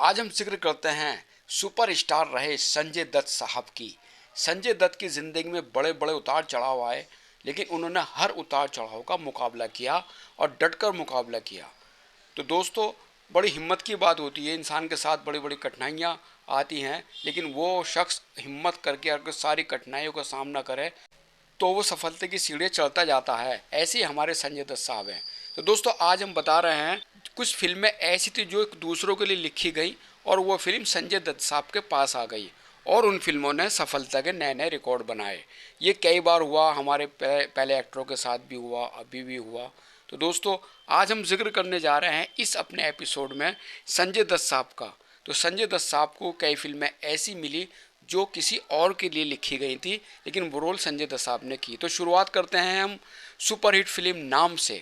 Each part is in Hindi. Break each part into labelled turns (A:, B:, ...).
A: आज हम जिक्र करते हैं सुपरस्टार रहे संजय दत्त साहब की। संजय दत्त की ज़िंदगी में बड़े बड़े उतार चढ़ाव आए, लेकिन उन्होंने हर उतार चढ़ाव का मुकाबला किया और डटकर मुकाबला किया। तो दोस्तों, बड़ी हिम्मत की बात होती है, इंसान के साथ बड़ी बड़ी कठिनाइयाँ आती हैं, लेकिन वो शख्स हिम्मत करके अगर सारी कठिनाइयों का सामना करे तो वो सफलता की सीढ़ियाँ चढ़ता जाता है। ऐसे ही हमारे संजय दत्त साहब हैं। तो दोस्तों, आज हम बता रहे हैं कुछ फिल्में ऐसी थी जो एक दूसरों के लिए लिखी गई और वो फिल्म संजय दत्त साहब के पास आ गई और उन फिल्मों ने सफलता के नए नए रिकॉर्ड बनाए। ये कई बार हुआ, हमारे पहले एक्टरों के साथ भी हुआ, अभी भी हुआ। तो दोस्तों, आज हम जिक्र करने जा रहे हैं इस अपने एपिसोड में संजय दत्त साहब का। तो संजय दत्त साहब को कई फिल्में ऐसी मिली जो किसी और के लिए लिखी गई थी, लेकिन वो रोल संजय दत्त साहब ने की। तो शुरुआत करते हैं हम सुपरहिट फिल्म नाम से।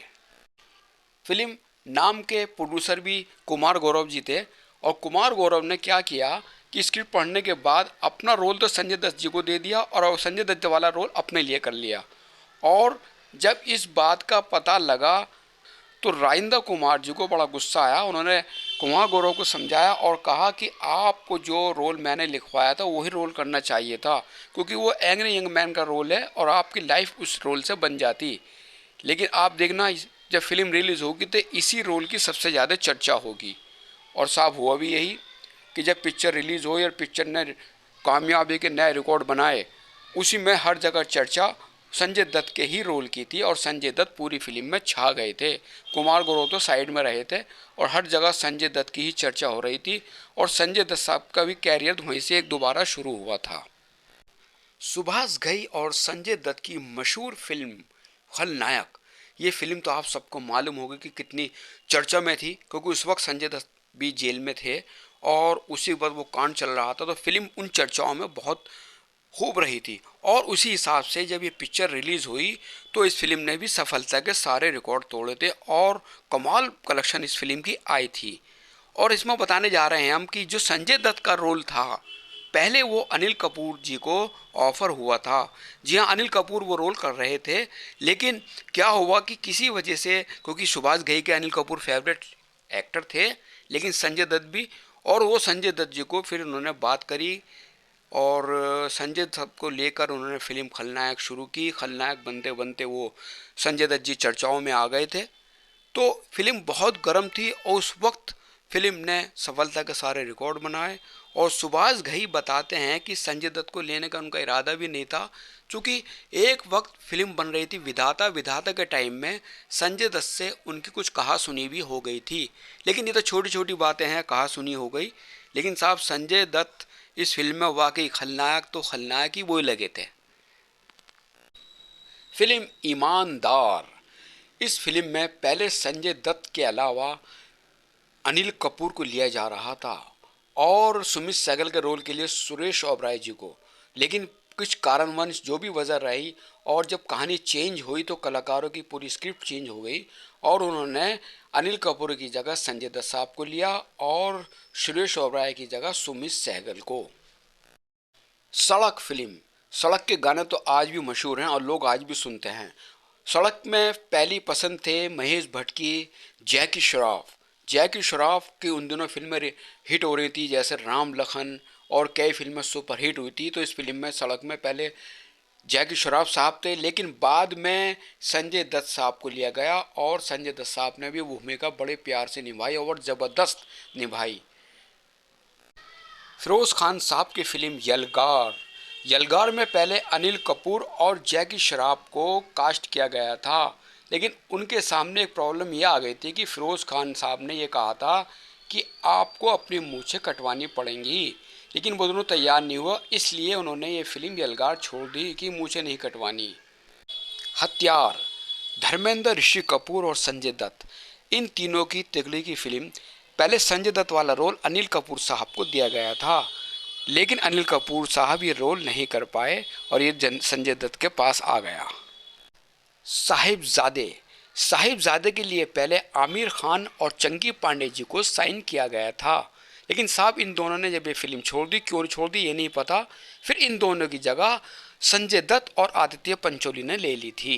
A: फिल्म नाम के प्रोड्यूसर भी कुमार गौरव जी थे और कुमार गौरव ने क्या किया कि स्क्रिप्ट पढ़ने के बाद अपना रोल तो संजय दत्त जी को दे दिया और संजय दत्त वाला रोल अपने लिए कर लिया। और जब इस बात का पता लगा तो राइंदा कुमार जी को बड़ा गुस्सा आया। उन्होंने कुमार गौरव को समझाया और कहा कि आपको जो रोल मैंने लिखवाया था वही रोल करना चाहिए था, क्योंकि वो एंग्री यंग मैन का रोल है और आपकी लाइफ उस रोल से बन जाती। लेकिन आप देखना, जब फिल्म रिलीज़ होगी तो इसी रोल की सबसे ज़्यादा चर्चा होगी। और साहब हुआ भी यही कि जब पिक्चर रिलीज़ हुई और पिक्चर ने कामयाबी के नए रिकॉर्ड बनाए, उसी में हर जगह चर्चा संजय दत्त के ही रोल की थी और संजय दत्त पूरी फिल्म में छा गए थे। कुमार गौरव तो साइड में रहे थे और हर जगह संजय दत्त की ही चर्चा हो रही थी और संजय दत्त साहब का भी कैरियर वहीं से एक दोबारा शुरू हुआ था। सुभाष घई और संजय दत्त की मशहूर फिल्म खलनायक, ये फिल्म तो आप सबको मालूम होगी कि कितनी चर्चा में थी, क्योंकि उस वक्त संजय दत्त भी जेल में थे और उसी वक्त वो कांड चल रहा था। तो फिल्म उन चर्चाओं में बहुत खूब रही थी और उसी हिसाब से जब ये पिक्चर रिलीज़ हुई तो इस फिल्म ने भी सफलता के सारे रिकॉर्ड तोड़े थे और कमाल कलेक्शन इस फिल्म की आई थी। और इसमें बताने जा रहे हैं हम कि जो संजय दत्त का रोल था, पहले वो अनिल कपूर जी को ऑफर हुआ था। जी हाँ, अनिल कपूर वो रोल कर रहे थे, लेकिन क्या हुआ कि किसी वजह से, क्योंकि सुभाष घई के अनिल कपूर फेवरेट एक्टर थे, लेकिन संजय दत्त भी, और वो संजय दत्त जी को फिर उन्होंने बात करी और संजय दत्त को लेकर उन्होंने फिल्म खलनायक शुरू की। खलनायक बनते बनते वो संजय दत्त जी चर्चाओं में आ गए थे। तो फिल्म बहुत गर्म थी और उस वक्त फिल्म ने सफलता के सारे रिकॉर्ड बनाए। और सुभाष घई बताते हैं कि संजय दत्त को लेने का उनका इरादा भी नहीं था, क्योंकि एक वक्त फिल्म बन रही थी विधाता। विधाता के टाइम में संजय दत्त से उनकी कुछ कहा सुनी भी हो गई थी, लेकिन ये तो छोटी छोटी बातें हैं, कहा सुनी हो गई। लेकिन साहब, संजय दत्त इस फिल्म में वाकई खलनायक तो खलनायक ही वो लगे थे। फिल्म ईमानदार, इस फिल्म में पहले संजय दत्त के अलावा अनिल कपूर को लिया जा रहा था और सुमित सहगल के रोल के लिए सुरेश ओबराय जी को, लेकिन कुछ कारणवश जो भी वजह रही और जब कहानी चेंज हुई तो कलाकारों की पूरी स्क्रिप्ट चेंज हो गई और उन्होंने अनिल कपूर की जगह संजय दत्त साहब को लिया और सुरेश ओबराय की जगह सुमित सहगल को। सड़क फिल्म, सड़क के गाने तो आज भी मशहूर हैं और लोग आज भी सुनते हैं। सड़क में पहली पसंद थे महेश भट्ट की जैकी श्रॉफ। जैकी श्रॉफ की उन दिनों फिल्में हिट हो रही थी, जैसे राम लखन, और कई फिल्में सुपर हिट हुई थी। तो इस फिल्म में सड़क में पहले जैकी श्रॉफ साहब थे, लेकिन बाद में संजय दत्त साहब को लिया गया और संजय दत्त साहब ने भी वो भूमिका बड़े प्यार से निभाई और ज़बरदस्त निभाई। फिरोज़ खान साहब की फिल्म यलगार, यलगार में पहले अनिल कपूर और जैकी श्रॉफ को कास्ट किया गया था, लेकिन उनके सामने एक प्रॉब्लम यह आ गई थी कि फिरोज़ खान साहब ने यह कहा था कि आपको अपनी मूछें कटवानी पड़ेंगी, लेकिन वो दोनों तैयार नहीं हुआ, इसलिए उन्होंने ये फिल्म यलगार छोड़ दी कि मूछें नहीं कटवानी। हथियार, धर्मेंद्र, ऋषि कपूर और संजय दत्त, इन तीनों की तिगड़ी की फिल्म। पहले संजय दत्त वाला रोल अनिल कपूर साहब को दिया गया था, लेकिन अनिल कपूर साहब ये रोल नहीं कर पाए और ये संजय दत्त के पास आ गया। साहिबजादे, साहिबजादे के लिए पहले आमिर खान और चंकी पांडे जी को साइन किया गया था, लेकिन साहब इन दोनों ने जब ये फिल्म छोड़ दी, क्यों छोड़ दी ये नहीं पता, फिर इन दोनों की जगह संजय दत्त और आदित्य पंचोली ने ले ली थी।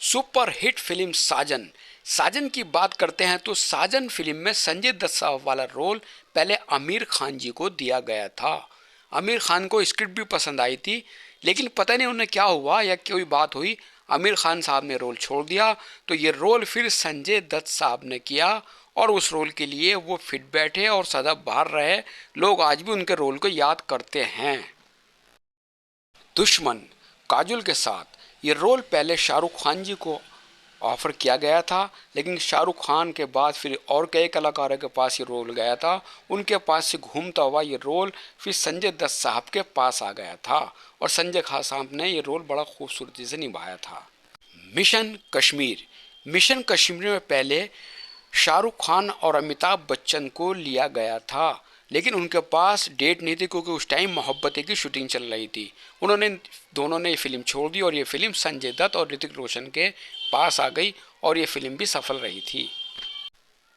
A: सुपर हिट फिल्म साजन, साजन की बात करते हैं तो साजन फिल्म में संजय दत्त साहब वाला रोल पहले आमिर खान जी को दिया गया था। आमिर खान को स्क्रिप्ट भी पसंद आई थी, लेकिन पता नहीं उन्हें क्या हुआ या कोई बात हुई, आमिर खान साहब ने रोल छोड़ दिया, तो ये रोल फिर संजय दत्त साहब ने किया और उस रोल के लिए वो फिट बैठे और सदा बाहर रहे। लोग आज भी उनके रोल को याद करते हैं। दुश्मन काजोल के साथ ये रोल पहले शाहरुख खान जी को ऑफर किया गया था, लेकिन शाहरुख खान के बाद फिर और कई कलाकारों के पास ये रोल गया था। उनके पास से घूमता हुआ ये रोल फिर संजय दत्त साहब के पास आ गया था और संजय खान साहब ने ये रोल बड़ा खूबसूरती से निभाया था। मिशन कश्मीर। मिशन कश्मीर में पहले शाहरुख खान और अमिताभ बच्चन को लिया गया था, लेकिन उनके पास डेट नहीं थी क्योंकि उस टाइम मोहब्बतें की शूटिंग चल रही थी। दोनों ने ये फिल्म छोड़ दी और ये फिल्म संजय दत्त और ऋतिक रोशन के पास आ गई और ये फिल्म भी सफल रही थी।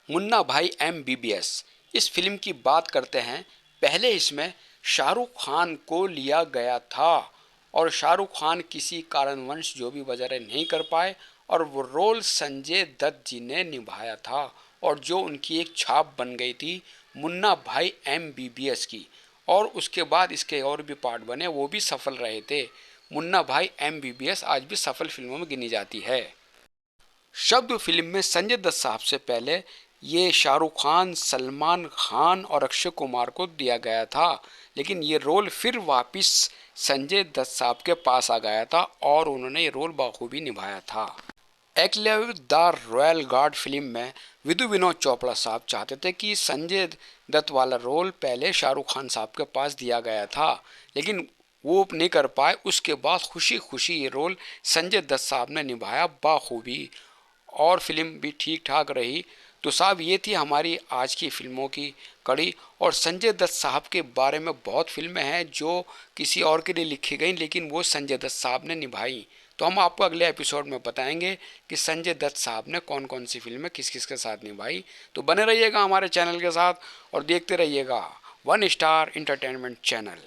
A: मुन्ना भाई MBBS। इस फिल्म की बात करते हैं, पहले इसमें शाहरुख खान को लिया गया था और शाहरुख खान किसी कारणवश जो भी वजह नहीं कर पाए और वो रोल संजय दत्त जी ने निभाया था और जो उनकी एक छाप बन गई थी मुन्ना भाई MBBS की। और उसके बाद इसके और भी पार्ट बने, वो भी सफल रहे थे। मुन्ना भाई MBBS आज भी सफल फिल्मों में गिनी जाती है। शब्द फिल्म में संजय दत्त साहब से पहले ये शाहरुख खान, सलमान खान और अक्षय कुमार को दिया गया था, लेकिन ये रोल फिर वापस संजय दत्त साहब के पास आ गया था और उन्होंने ये रोल बखूबी निभाया था। Eklavya the royal guard film में विधु विनोद चोपड़ा साहब चाहते थे कि संजय दत्त वाला रोल पहले शाहरुख खान साहब के पास दिया गया था, लेकिन वो नहीं कर पाए। उसके बाद खुशी खुशी ये रोल संजय दत्त साहब ने निभाया बखूबी और फिल्म भी ठीक ठाक रही। तो साहब ये थी हमारी आज की फिल्मों की कड़ी। और संजय दत्त साहब के बारे में बहुत फिल्में हैं जो किसी और के लिए लिखी गई, लेकिन वो संजय दत्त साहब ने निभाई। तो हम आपको अगले एपिसोड में बताएंगे कि संजय दत्त साहब ने कौन कौन सी फिल्में किस किस के साथ निभाई। तो बने रहिएगा हमारे चैनल के साथ और देखते रहिएगा वन स्टार इंटरटेनमेंट चैनल।